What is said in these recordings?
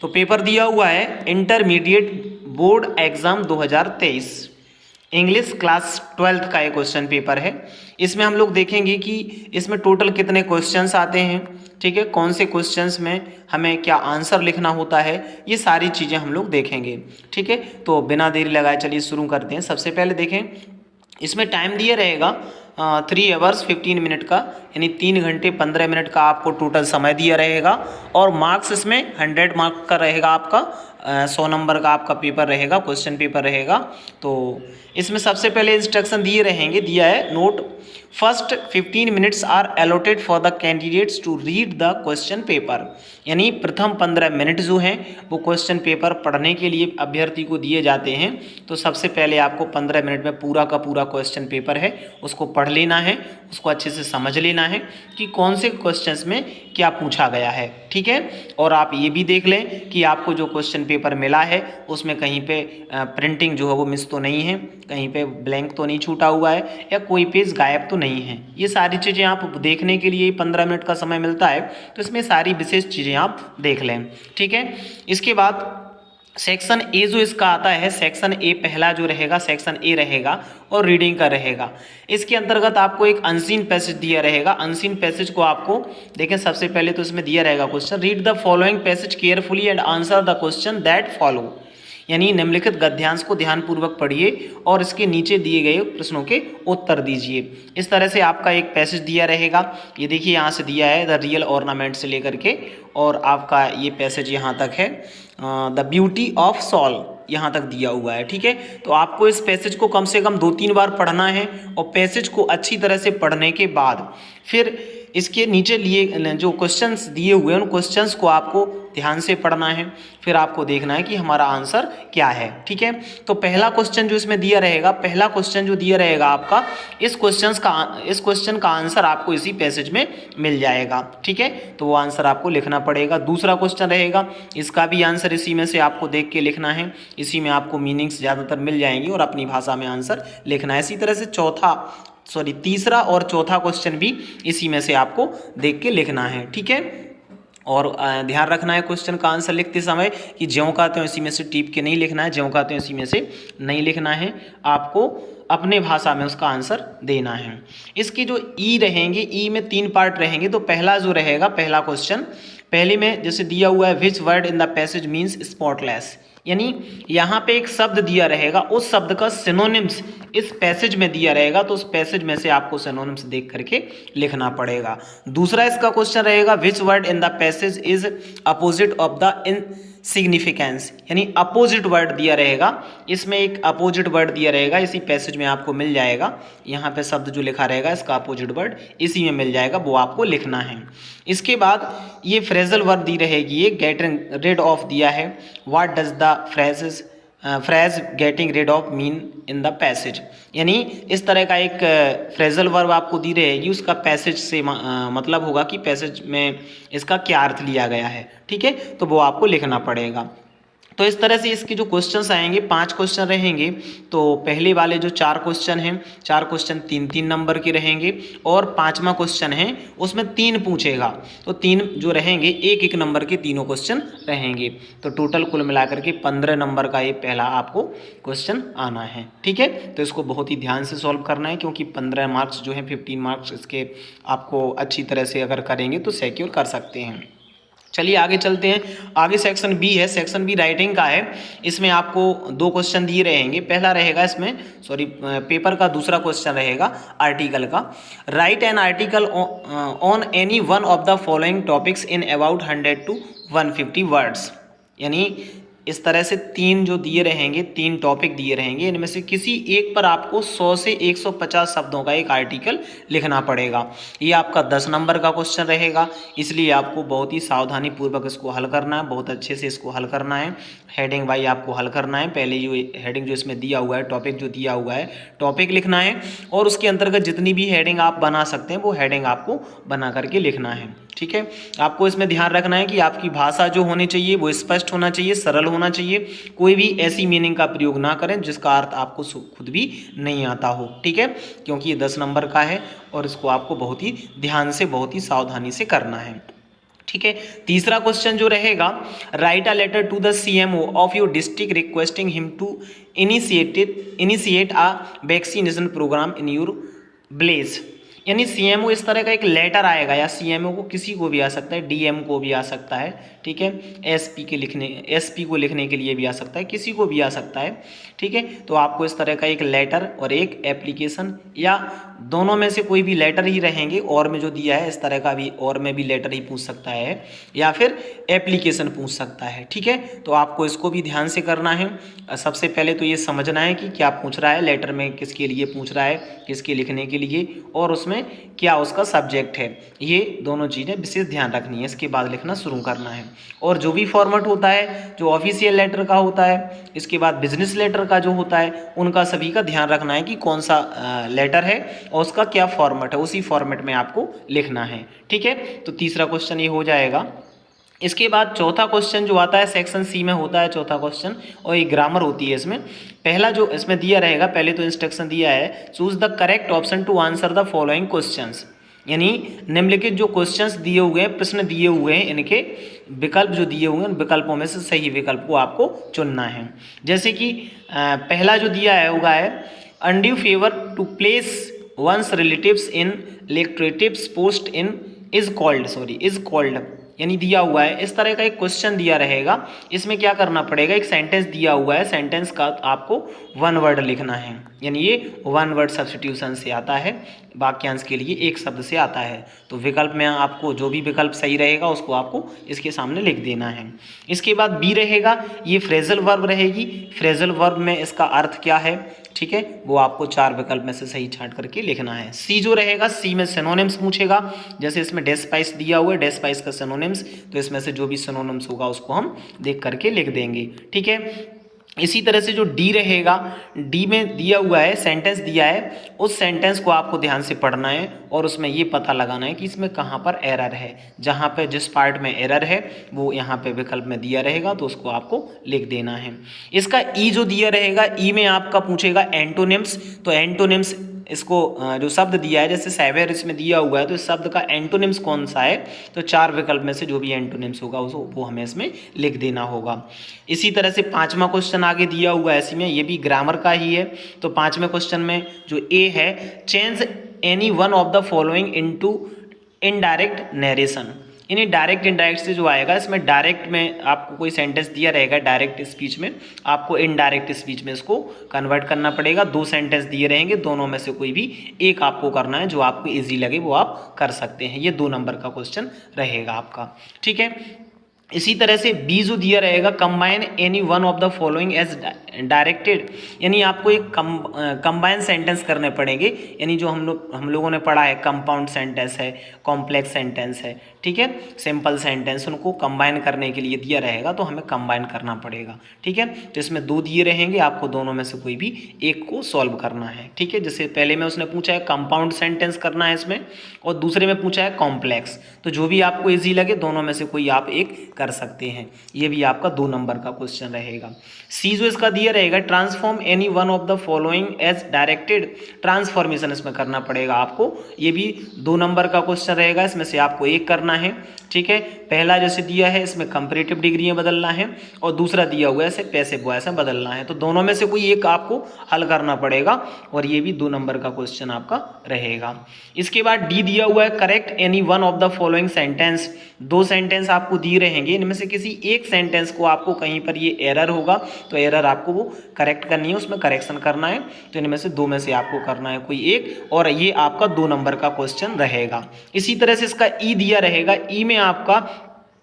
तो पेपर दिया हुआ है intermediate board exam 2023, English class 12th का ये क्वेश्चन पेपर है। इसमें हम लोग देखेंगे कि इसमें टोटल कितने क्वेश्चंस आते हैं, ठीक है, कौन से क्वेश्चंस में हमें क्या आंसर लिखना होता है, ये सारी चीज़ें हम लोग देखेंगे, ठीक है। तो बिना देरी लगाए चलिए शुरू करते हैं। सबसे पहले देखें, इसमें टाइम दिया रहेगा 3 आवर्स 15 मिनट का, यानी 3 घंटे 15 मिनट का आपको टोटल समय दिया रहेगा। और मार्क्स इसमें 100 मार्क्स का रहेगा आपका, 100 नंबर का आपका पेपर रहेगा, क्वेश्चन पेपर रहेगा। तो इसमें सबसे पहले इंस्ट्रक्शन दिए रहेंगे, दिया है note, first 15 minutes are allotted for the candidates to read the question paper, यानी प्रथम 15 मिनट जो हैं वो क्वेश्चन पेपर पढ़ने के लिए अभ्यर्थी को दिए जाते हैं। तो सबसे पहले आपको 15 मिनट में पूरा का पूरा क्वेश्चन पेपर है उसको पढ़ लेना है, उसको अच्छे से समझ लेना है कि कौन से क्वेश्चंस में क्या पूछा गया है, ठीक है। और आप ये भी देख लें कि आपको जो क्वेश्चन पेपर मिला है उसमें कहीं पे प्रिंटिंग जो है वो मिस तो नहीं है, कहीं पे ब्लैंक तो नहीं छूटा हुआ है, या कोई पेज गायब तो नहीं है। ये सारी चीज़ें आप देखने के लिए 15 मिनट का समय मिलता है, तो इसमें सारी विशेष चीज़ें आप देख लें, ठीक है। इसके बाद सेक्शन ए जो इसका आता है, सेक्शन ए पहला जो रहेगा, सेक्शन ए रहेगा और रीडिंग का रहेगा। इसके अंतर्गत आपको एक अनसीन पैसेज दिया रहेगा। अनसीन पैसेज को आपको देखें, सबसे पहले तो इसमें दिया रहेगा question, read the following passage carefully and answer the question that follow, यानी निम्नलिखित गद्यांश को ध्यानपूर्वक पढ़िए और इसके नीचे दिए गए प्रश्नों के उत्तर दीजिए। इस तरह से आपका एक पैसेज दिया रहेगा। ये देखिए यहाँ से दिया है द रियल ऑर्नामेंट से लेकर के, और आपका ये पैसेज यहाँ तक है द ब्यूटी ऑफ सॉल, यहाँ तक दिया हुआ है, ठीक है। तो आपको इस पैसेज को कम से कम 2-3 बार पढ़ना है, और पैसेज को अच्छी तरह से पढ़ने के बाद फिर इसके नीचे लिए जो क्वेश्चंस दिए हुए हैं उन क्वेश्चंस को आपको ध्यान से पढ़ना है, फिर आपको देखना है कि हमारा आंसर क्या है, ठीक है। तो पहला क्वेश्चन जो इसमें दिया रहेगा, पहला क्वेश्चन जो दिया रहेगा आपका, इस क्वेश्चन का आंसर आपको इसी पैसेज में मिल जाएगा, ठीक है। तो वो आंसर आपको लिखना पड़ेगा। दूसरा क्वेश्चन रहेगा, इसका भी आंसर इसी में से आपको देख के लिखना है, इसी में आपको मीनिंग्स ज़्यादातर मिल जाएंगी और अपनी भाषा में आंसर लिखना है। इसी तरह से तीसरा और चौथा क्वेश्चन भी इसी में से आपको देख के लिखना है, ठीक है। और ध्यान रखना है क्वेश्चन का आंसर लिखते समय कि ज्यों का त्यों इसी में से टीप के नहीं लिखना है, ज्यों का त्यों इसी में से नहीं लिखना है, आपको अपने भाषा में उसका आंसर देना है। इसकी जो ई रहेंगे, ई में 3 पार्ट रहेंगे। तो पहला जो रहेगा, पहला क्वेश्चन, पहले में जैसे दिया हुआ है which word in the passage means spotless, यानी यहाँ पे एक शब्द दिया रहेगा, उस शब्द का सिनोनिम्स इस पैसेज में दिया रहेगा, तो उस पैसेज में से आपको सिनोनिम्स देख करके लिखना पड़ेगा। दूसरा इसका क्वेश्चन रहेगा which word in the passage is opposite of the insignificance, यानी अपोजिट वर्ड दिया रहेगा, इसमें एक अपोजिट वर्ड दिया रहेगा, इसी पैसेज में आपको मिल जाएगा। यहाँ पे शब्द जो लिखा रहेगा इसका अपोजिट वर्ड इसी में मिल जाएगा, वो आपको लिखना है। इसके बाद ये फ्रेजल वर्ड दी रहेगी, ये गेटिंग रिड ऑफ दिया है, what does the phrase getting rid of mean in the passage, यानी इस तरह का एक फ्रेजल वर्ब आपको दी रहेगी, उसका पैसेज से मतलब होगा कि पैसेज में इसका क्या अर्थ लिया गया है, ठीक है। तो वो आपको लिखना पड़ेगा। तो इस तरह से इसके जो क्वेश्चंस आएंगे, 5 क्वेश्चन रहेंगे। तो पहले वाले जो 4 क्वेश्चन हैं, 4 क्वेश्चन 3-3 नंबर के रहेंगे, और 5वां क्वेश्चन है उसमें 3 पूछेगा, तो 3 जो रहेंगे 1-1 नंबर के तीनों क्वेश्चन रहेंगे। तो टोटल कुल मिलाकर के 15 नंबर का ये पहला आपको क्वेश्चन आना है, ठीक है। तो इसको बहुत ही ध्यान से सॉल्व करना है, क्योंकि 15 मार्क्स जो हैं 15 मार्क्स इसके आपको अच्छी तरह से अगर करेंगे तो सिक्योर कर सकते हैं। चलिए आगे चलते हैं। आगे सेक्शन बी है, सेक्शन बी राइटिंग का है। इसमें आपको 2 क्वेश्चन दिए रहेंगे। पहला रहेगा इसमें पेपर का दूसरा क्वेश्चन रहेगा आर्टिकल का, right an article on any one of the following topics in about 100 to 150 words, यानी इस तरह से 3 जो दिए रहेंगे, 3 टॉपिक दिए रहेंगे, इनमें से किसी एक पर आपको 100 से 150 शब्दों का एक आर्टिकल लिखना पड़ेगा। ये आपका 10 नंबर का क्वेश्चन रहेगा, इसलिए आपको बहुत ही सावधानी पूर्वक इसको हल करना है, बहुत अच्छे से इसको हल करना है, हेडिंग वाइज आपको हल करना है। पहले जो हेडिंग जो इसमें दिया हुआ है, टॉपिक जो दिया हुआ है, टॉपिक लिखना है, और उसके अंतर्गत जितनी भी हेडिंग आप बना सकते हैं वो हेडिंग आपको बना करके लिखना है, ठीक है। आपको इसमें ध्यान रखना है कि आपकी भाषा जो होनी चाहिए वो स्पष्ट होना चाहिए, सरल होना चाहिए, कोई भी ऐसी मीनिंग का प्रयोग ना करें जिसका अर्थ आपको खुद भी नहीं आता हो, ठीक है, क्योंकि ये 10 नंबर का है और इसको आपको बहुत ही ध्यान से, बहुत ही सावधानी से करना है, ठीक है। तीसरा क्वेश्चन जो रहेगा, write a letter to the CMO of your district requesting him to initiate a vaccination programme in your village. यानी CMO इस तरह का एक लेटर आएगा, या CMO को किसी को भी आ सकता है, DM को भी आ सकता है, ठीक है, SP को लिखने के लिए भी आ सकता है, किसी को भी आ सकता है, ठीक है। तो आपको इस तरह का एक लेटर और एक एप्लीकेशन, या दोनों में से कोई भी लेटर ही रहेंगे, और में जो दिया है इस तरह का भी और में भी लेटर ही पूछ सकता है, या फिर एप्लीकेशन पूछ सकता है, ठीक है। तो आपको इसको भी ध्यान से करना है। सबसे पहले तो ये समझना है कि क्या पूछ रहा है, लेटर में किसके लिए पूछ रहा है, किसके लिखने के लिए, और उसमें क्या उसका सब्जेक्ट है, ये दोनों चीज़ें विशेष ध्यान रखनी है। इसके बाद लिखना शुरू करना है। और जो भी फॉर्मेट होता है, जो ऑफिशियल लेटर का होता है, इसके बाद बिजनेस लेटर का जो होता है, उनका सभी का ध्यान रखना है कि कौन सा लेटर है और उसका क्या फॉर्मेट है, उसी फॉर्मेट में आपको लिखना है, ठीक है। तो तीसरा क्वेश्चन ये हो जाएगा। इसके बाद चौथा क्वेश्चन जो आता है सेक्शन C में होता है चौथा क्वेश्चन, और ये ग्रामर होती है इसमें। पहला जो इसमें दिया रहेगा, पहले तो इंस्ट्रक्शन दिया है, choose the correct option to answer the following questions. यानी निम्नलिखित जो क्वेश्चंस दिए हुए हैं, प्रश्न दिए हुए हैं, इनके विकल्प जो दिए हुए हैं, उन विकल्पों में से सही विकल्प को आपको चुनना है। जैसे कि पहला जो दिया है होगा है, undue favour to place one's relatives in electives post in is called, यानी दिया हुआ है। इस तरह का एक क्वेश्चन दिया रहेगा, इसमें क्या करना पड़ेगा, एक सेंटेंस दिया हुआ है, सेंटेंस का आपको वन वर्ड लिखना है, यानी ये वन वर्ड सब्स्टिट्यूशन से आता है, वाक्यांश के लिए एक शब्द से आता है। तो विकल्प में आपको जो भी विकल्प सही रहेगा उसको आपको इसके सामने लिख देना है। इसके बाद बी रहेगा, ये फ्रेजल वर्ब रहेगी। फ्रेजल वर्ब में इसका अर्थ क्या है, ठीक है, वो आपको चार विकल्प में से सही छांट करके लिखना है। सी जो रहेगा, सी में सिनोनिम्स पूछेगा, जैसे इसमें डेस्पाइस दिया हुआ है, डेस्पाइस का सिनोनिम्स, तो इसमें से जो भी सिनोनिम्स होगा उसको हम देख करके लिख देंगे, ठीक है। इसी तरह से जो डी रहेगा, डी में दिया हुआ है, सेंटेंस दिया है, उस सेंटेंस को आपको ध्यान से पढ़ना है और उसमें ये पता लगाना है कि इसमें कहाँ पर एरर है। जहाँ पे जिस पार्ट में एरर है वो यहाँ पे विकल्प में दिया रहेगा, तो उसको आपको लिख देना है। इसका ई जो दिया रहेगा, ई में आपका पूछेगा एंटोनिम्स, तो एंटोनिम्स इसको जो शब्द दिया है, जैसे सेवेयर इसमें दिया हुआ है, तो इस शब्द का एंटोनिम्स कौन सा है, तो चार विकल्प में से जो भी एंटोनिम्स होगा वो हमें इसमें लिख देना होगा। इसी तरह से पांचवा क्वेश्चन आगे दिया हुआ है इसी में, ये भी ग्रामर का ही है। तो पांचवें क्वेश्चन में जो ए है, change any one of the following into indirect narration. यानी डायरेक्ट इनडायरेक्ट से जो आएगा, इसमें डायरेक्ट में आपको कोई सेंटेंस दिया रहेगा, डायरेक्ट स्पीच में आपको इनडायरेक्ट स्पीच में इसको कन्वर्ट करना पड़ेगा। दो सेंटेंस दिए रहेंगे, दोनों में से कोई भी एक आपको करना है, जो आपको इजी लगे वो आप कर सकते हैं। ये 2 नंबर का क्वेश्चन रहेगा आपका, ठीक है। इसी तरह से बी जो दिया रहेगा, combine any one of the following as directed, यानी आपको एक कंबाइन सेंटेंस करने पड़ेंगे। यानी जो हम लोगों ने पढ़ा है, कंपाउंड सेंटेंस है, कॉम्प्लेक्स सेंटेंस है, ठीक है, सिंपल सेंटेंस, उनको कंबाइन करने के लिए दिया रहेगा, तो हमें कंबाइन करना पड़ेगा, ठीक है। तो इसमें 2 दिए रहेंगे, आपको दोनों में से कोई भी एक को सॉल्व करना है, ठीक है। जैसे पहले में उसने पूछा है कंपाउंड सेंटेंस करना है इसमें, और दूसरे में पूछा है कॉम्प्लेक्स, तो जो भी आपको ईजी लगे दोनों में से कोई आप एक कर सकते हैं। ये भी आपका 2 नंबर का क्वेश्चन रहेगा। सी जो इसका दिया रहेगा, transform any one of the following as directed, transformation इसमें करना पड़ेगा आपको। ये भी 2 नंबर का क्वेश्चन रहेगा, इसमें से आपको एक करना है, ठीक है। पहला जैसे दिया है, इसमें कंपैरेटिव डिग्रियां बदलना है, और दूसरा दिया हुआ है ऐसे पैसिव वॉइस में बदलना है। तो दोनों में से कोई एक आपको हल करना पड़ेगा, और ये भी 2 नंबर का क्वेश्चन आपका रहेगा। इसके बाद डी दिया हुआ है, correct any one of the following sentence. 2 sentence आपको दिए रहेंगे, इनमें से किसी एक सेंटेंस को आपको कहीं पर ये एरर होगा, तो एरर आपको वो करेक्ट करनी है, उसमें करेक्शन करना है। तो इनमें से 2 में से आपको करना है कोई एक, और ये आपका 2 नंबर का क्वेश्चन रहेगा। इसी तरह से इसका ई दिया रहेगा, ई में आपका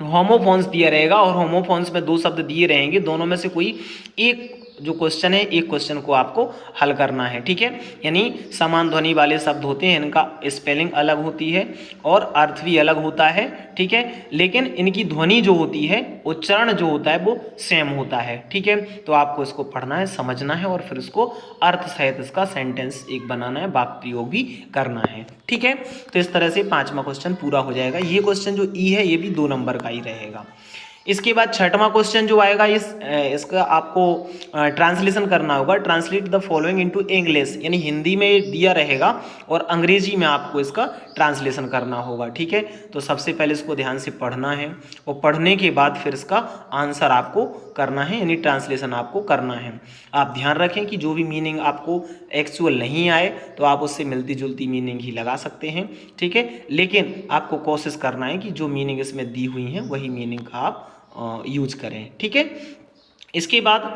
होमोफोन्स दिया रहेगा, और होमोफोन्स में 2 शब्द दिए रहेंगे, दोनों में से कोई एक जो क्वेश्चन है, एक क्वेश्चन को आपको हल करना है, ठीक है। यानी समान ध्वनि वाले शब्द होते हैं, इनका स्पेलिंग अलग होती है और अर्थ भी अलग होता है, ठीक है, लेकिन इनकी ध्वनि जो होती है, उच्चारण जो होता है वो सेम होता है, ठीक है। तो आपको इसको पढ़ना है, समझना है, और फिर इसको अर्थ सहित इसका सेंटेंस एक बनाना है, वाक्य प्रयोग भी करना है, ठीक है। तो इस तरह से 5वां क्वेश्चन पूरा हो जाएगा। ये क्वेश्चन जो ई है, ये भी 2 नंबर का ही रहेगा। इसके बाद छठवां क्वेश्चन जो आएगा इसका आपको ट्रांसलेशन करना होगा। Translate the following into English, यानी हिंदी में दिया रहेगा और अंग्रेजी में आपको इसका ट्रांसलेशन करना होगा। ठीक है, तो सबसे पहले इसको ध्यान से पढ़ना है और पढ़ने के बाद फिर इसका आंसर आपको करना है, यानी ट्रांसलेशन आपको करना है। आप ध्यान रखें कि जो भी मीनिंग आपको एक्चुअल नहीं आए तो आप उससे मिलती जुलती मीनिंग ही लगा सकते हैं। ठीक है, लेकिन आपको कोशिश करना है कि जो मीनिंग इसमें दी हुई है वही मीनिंग का आप यूज करें। ठीक है, इसके बाद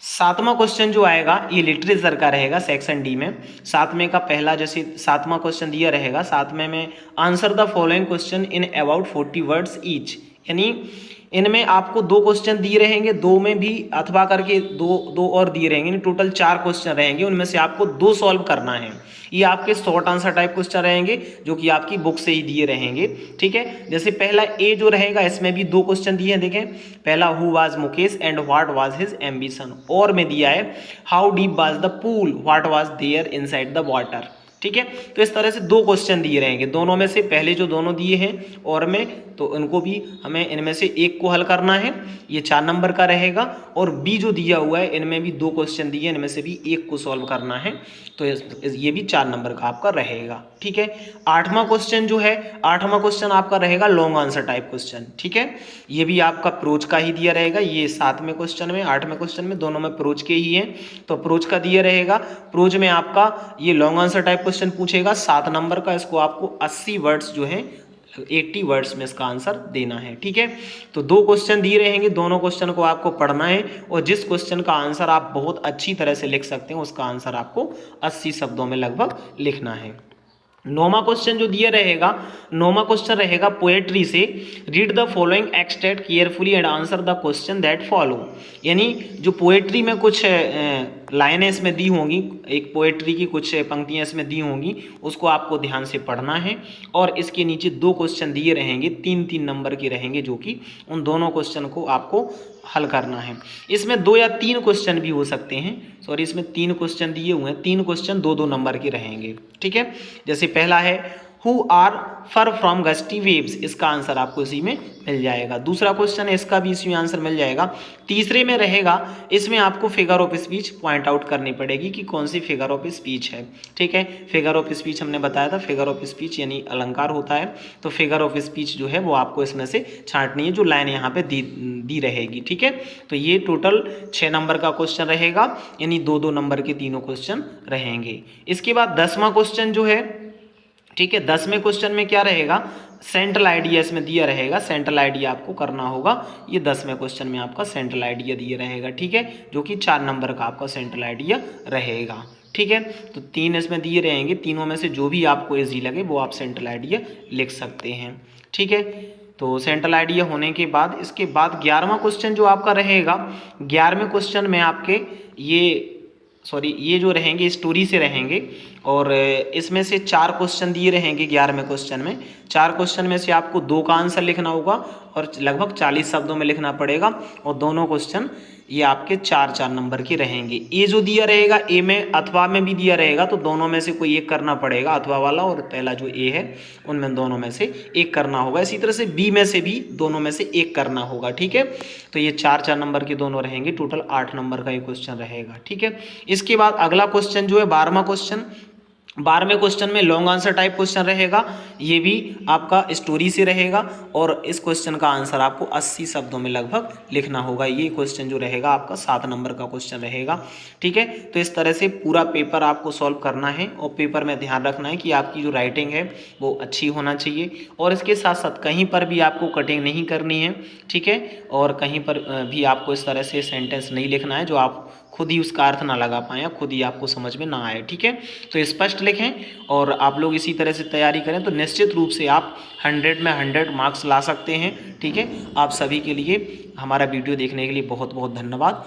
सातवां क्वेश्चन जो आएगा ये लिटरेचर का रहेगा सेक्शन डी में। सातवें का पहला जैसे सातवां क्वेश्चन दिया रहेगा, सातवें में answer the following question in about 40 words each, यानी इनमें आपको 2 क्वेश्चन दिए रहेंगे, 2 में भी अथवा करके दो और दिए रहेंगे, टोटल 4 क्वेश्चन रहेंगे, उनमें से आपको 2 सॉल्व करना है। ये आपके शॉर्ट आंसर टाइप क्वेश्चन रहेंगे जो कि आपकी बुक से ही दिए रहेंगे। ठीक है, जैसे पहला ए जो रहेगा इसमें भी 2 क्वेश्चन दिए हैं, देखें पहला who was Mukesh and what was his ambition, और में दिया है how deep was the pool what was there inside the water. ठीक है, तो इस तरह से 2 क्वेश्चन दिए रहेंगे, दोनों में से पहले जो दोनों दिए हैं और में, तो उनको भी हमें इनमें से एक को हल करना है, ये 4 नंबर का रहेगा, और बी जो दिया हुआ है इनमें भी 2 क्वेश्चन दिए, इनमें से भी एक को सॉल्व करना है, तो ये भी 4 नंबर का आपका रहेगा। ठीक है, 8वां क्वेश्चन जो है, 8वां क्वेश्चन आपका रहेगा लॉन्ग आंसर टाइप क्वेश्चन। ठीक है, ये भी आपका प्रोच का ही दिया रहेगा, ये 7वें क्वेश्चन में 8वें क्वेश्चन में दोनों में प्रोच के ही हैं, तो प्रोच का दिया रहेगा। प्रोच में आपका ये लॉन्ग आंसर टाइप क्वेश्चन पूछेगा 7 नंबर का, इसको आपको 80 वर्ड्स जो है 80 वर्ड्स में इसका आंसर देना है। ठीक है, तो 2 क्वेश्चन दिए रहेंगे, दोनों क्वेश्चन को आपको पढ़ना है और जिस क्वेश्चन का आंसर आप बहुत अच्छी तरह से लिख सकते हैं उसका आंसर आपको 80 शब्दों में लगभग लिखना है। 9वां क्वेश्चन जो दिया रहेगा, 9वां क्वेश्चन रहेगा पोएट्री से, read the following extract carefully and answer the question that follow, यानी जो पोएट्री में कुछ लाइनें इसमें दी होंगी, एक पोएट्री की कुछ पंक्तियां इसमें दी होंगी, उसको आपको ध्यान से पढ़ना है और इसके नीचे 2 क्वेश्चन दिए रहेंगे, 3-3 नंबर के रहेंगे, जो कि उन दोनों क्वेश्चन को आपको हल करना है। इसमें 2 या 3 क्वेश्चन भी हो सकते हैं, सॉरी इसमें 3 क्वेश्चन दिए हुए हैं, 3 क्वेश्चन 2-2 नंबर के रहेंगे। ठीक है, जैसे पहला है who are far from gusty waves, इसका आंसर आपको इसी में मिल जाएगा। दूसरा क्वेश्चन है, इसका भी इसी में आंसर मिल जाएगा। तीसरे में रहेगा, इसमें आपको figure of speech point out करनी पड़ेगी कि कौन सी फिगर ऑफ स्पीच है। ठीक है, फिगर ऑफ स्पीच हमने बताया था, फिगर ऑफ स्पीच यानी अलंकार होता है, तो फिगर ऑफ स्पीच जो है वो आपको इसमें से छांटनी है, जो लाइन यहाँ पे दी रहेगी। ठीक है, तो ये टोटल 6 नंबर का क्वेश्चन रहेगा, यानी 2-2 नंबर के तीनों क्वेश्चन रहेंगे। इसके बाद 10वां क्वेश्चन जो है, ठीक है, 10वें क्वेश्चन में क्या रहेगा, सेंट्रल आइडिया इसमें दिया रहेगा, सेंट्रल आइडिया आपको करना होगा, ये 10वें क्वेश्चन में आपका सेंट्रल आइडिया दिया रहेगा। ठीक है, जो कि 4 नंबर का आपका सेंट्रल आइडिया रहेगा। ठीक है, तो 3 इसमें दिए रहेंगे, तीनों में से जो भी आपको इजी लगे वो आप सेंट्रल आइडिया लिख सकते हैं। ठीक है, तो सेंट्रल आइडिया होने के बाद इसके बाद 11वां क्वेश्चन जो आपका रहेगा, 11वें क्वेश्चन में आपके ये जो रहेंगे स्टोरी से रहेंगे और इसमें से 4 क्वेश्चन दिए रहेंगे 11वें क्वेश्चन में। 4 क्वेश्चन में से आपको 2 का आंसर लिखना होगा और लगभग 40 शब्दों में लिखना पड़ेगा और दोनों क्वेश्चन ये आपके 4-4 नंबर के रहेंगे। ए जो दिया रहेगा, ए में अथवा में भी दिया रहेगा, तो दोनों में से कोई एक करना पड़ेगा, अथवा वाला और पहला जो ए है उनमें दोनों में से एक करना होगा। इसी तरह से बी में से भी दोनों में से एक करना होगा। ठीक है, तो ये 4-4 नंबर के दोनों रहेंगे, टोटल 8 नंबर का ये क्वेश्चन रहेगा। ठीक है, इसके बाद अगला क्वेश्चन जो है 12वां क्वेश्चन, 12वें क्वेश्चन में लॉन्ग आंसर टाइप क्वेश्चन रहेगा, ये भी आपका स्टोरी से रहेगा और इस क्वेश्चन का आंसर आपको 80 शब्दों में लगभग लिखना होगा। ये क्वेश्चन जो रहेगा आपका 7 नंबर का क्वेश्चन रहेगा। ठीक है, तो इस तरह से पूरा पेपर आपको सॉल्व करना है और पेपर में ध्यान रखना है कि आपकी जो राइटिंग है वो अच्छी होना चाहिए और इसके साथ साथ कहीं पर भी आपको कटिंग नहीं करनी है। ठीक है, और कहीं पर भी आपको इस तरह से सेंटेंस नहीं लिखना है जो आप खुद ही उसका अर्थ ना लगा पाएँ, खुद ही आपको समझ में ना आए। ठीक है, तो स्पष्ट लिखें और आप लोग इसी तरह से तैयारी करें तो निश्चित रूप से आप 100 में 100 मार्क्स ला सकते हैं। ठीक है, आप सभी के लिए हमारा वीडियो देखने के लिए बहुत बहुत धन्यवाद।